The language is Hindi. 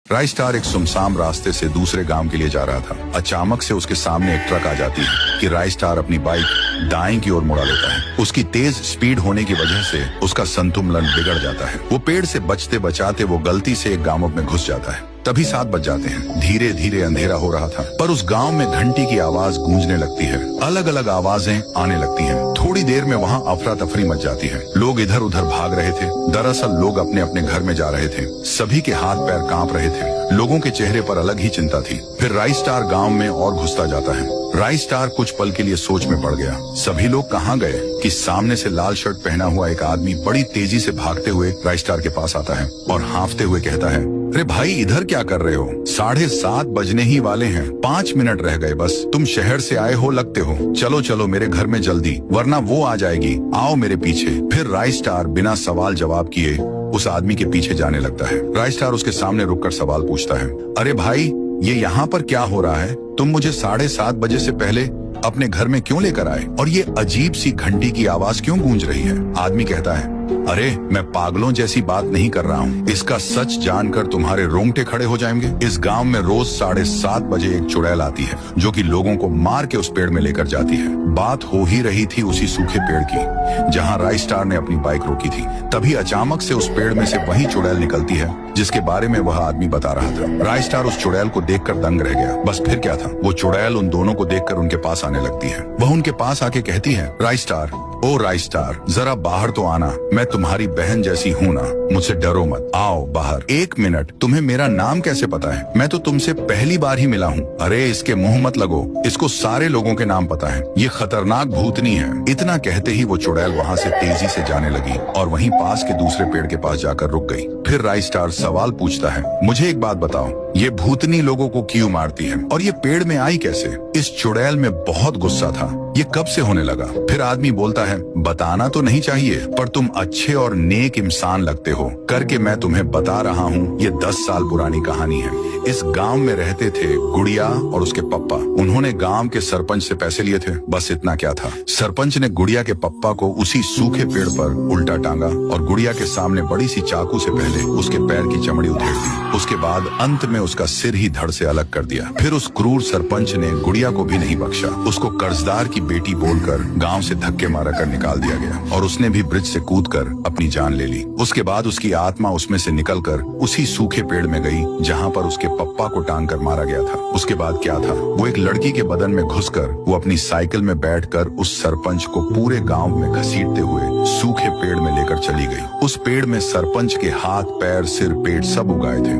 राइस स्टार एक सुनसान रास्ते से दूसरे गांव के लिए जा रहा था। अचानक से उसके सामने एक ट्रक आ जाती है कि राइस स्टार अपनी बाइक दाएं की ओर मुड़ा लेता है। उसकी तेज स्पीड होने की वजह से उसका संतुलन बिगड़ जाता है। वो पेड़ से बचते बचाते वो गलती से एक गांव में घुस जाता है। तभी 7 बज जाते हैं। धीरे धीरे अंधेरा हो रहा था, पर उस गांव में घंटी की आवाज गूंजने लगती है। अलग अलग आवाजें आने लगती हैं। थोड़ी देर में वहाँ अफरा तफरी मच जाती है। लोग इधर उधर भाग रहे थे। दरअसल लोग अपने अपने घर में जा रहे थे। सभी के हाथ पैर कांप रहे थे। लोगों के चेहरे पर अलग ही चिंता थी। फिर राइस स्टार गांव में और घुसता जाता है। राइस स्टार कुछ पल के लिए सोच में पड़ गया। सभी लोग कहाँ गए कि सामने से लाल शर्ट पहना हुआ एक आदमी बड़ी तेजी से भागते हुए राइस स्टार के पास आता है और हांफते हुए कहता है, अरे भाई, इधर क्या कर रहे हो? 7:30 बजने ही वाले हैं। 5 मिनट रह गए बस। तुम शहर से आए हो लगते हो। चलो चलो मेरे घर में जल्दी, वरना वो आ जाएगी। आओ मेरे पीछे। फिर राइस स्टार बिना सवाल जवाब किए उस आदमी के पीछे जाने लगता है। राइस स्टार उसके सामने रुककर सवाल पूछता है, अरे भाई, ये यहाँ पर क्या हो रहा है? तुम मुझे 7:30 बजे से पहले अपने घर में क्यों लेकर आए? और ये अजीब सी घंटी की आवाज क्यों गूंज रही है? आदमी कहता है, अरे मैं पागलों जैसी बात नहीं कर रहा हूँ। इसका सच जानकर तुम्हारे रोंगटे खड़े हो जाएंगे। इस गांव में रोज 7:30 बजे एक चुड़ैल आती है जो कि लोगों को मार के उस पेड़ में लेकर जाती है। बात हो ही रही थी उसी सूखे पेड़ की जहाँ राइस स्टार ने अपनी बाइक रोकी थी। तभी अचानक से उस पेड़ में से वही चुड़ैल निकलती है जिसके बारे में वह आदमी बता रहा था। राइस स्टार उस चुड़ैल को देखकर दंग रह गया। बस फिर क्या था, वो चुड़ैल उन दोनों को देखकर उनके पास आने लगती है। वह उनके पास आके कहती है, राइस स्टार, ओ राइस स्टार, जरा बाहर तो आना। मैं तुम्हारी बहन जैसी हूँ ना, मुझसे डरो मत। आओ बाहर। 1 मिनट, तुम्हें मेरा नाम कैसे पता है? मैं तो तुमसे पहली बार ही मिला हूँ। अरे इसके मुंह मत लगो, इसको सारे लोगों के नाम पता है। ये खतरनाक भूतनी है। इतना कहते ही वो चुड़ैल वहाँ से तेजी से जाने लगी और वहीं पास के दूसरे पेड़ के पास जाकर रुक गई। फिर राइस स्टार सवाल पूछता है, मुझे एक बात बताओ, ये भूतनी लोगों को क्यों मारती है और ये पेड़ में आई कैसे? इस चुड़ैल में बहुत गुस्सा था। ये कब से होने लगा? फिर आदमी बोलता है, बताना तो नहीं चाहिए, पर तुम अच्छे और नेक इंसान लगते हो करके मैं तुम्हें बता रहा हूँ। ये 10 साल पुरानी कहानी है। इस गांव में रहते थे गुड़िया और उसके पप्पा। उन्होंने गांव के सरपंच से पैसे लिए थे। बस इतना क्या था। सरपंच ने गुड़िया के पप्पा को उसी सूखे पेड़ पर उल्टा टांगा और गुड़िया के सामने बड़ी सी चाकू से पहले उसके पैर की चमड़ी उधेड़ दी। उसके बाद अंत में उसका सिर ही धड़ से अलग कर दिया। फिर उस क्रूर सरपंच ने गुड़िया को भी नहीं बख्शा। उसको कर्जदार की बेटी बोलकर गांव से धक्के मारा कर निकाल दिया गया और उसने भी ब्रिज से कूदकर अपनी जान ले ली। उसके बाद उसकी आत्मा उसमें से निकलकर उसी सूखे पेड़ में गई जहां पर उसके पप्पा को टांग कर मारा गया था। उसके बाद क्या था, वो एक लड़की के बदन में घुसकर वो अपनी साइकिल में बैठकर उस सरपंच को पूरे गांव में घसीटते हुए सूखे पेड़ में लेकर चली गई। उस पेड़ में सरपंच के हाथ, पैर, सिर, पेट सब उगाए थे।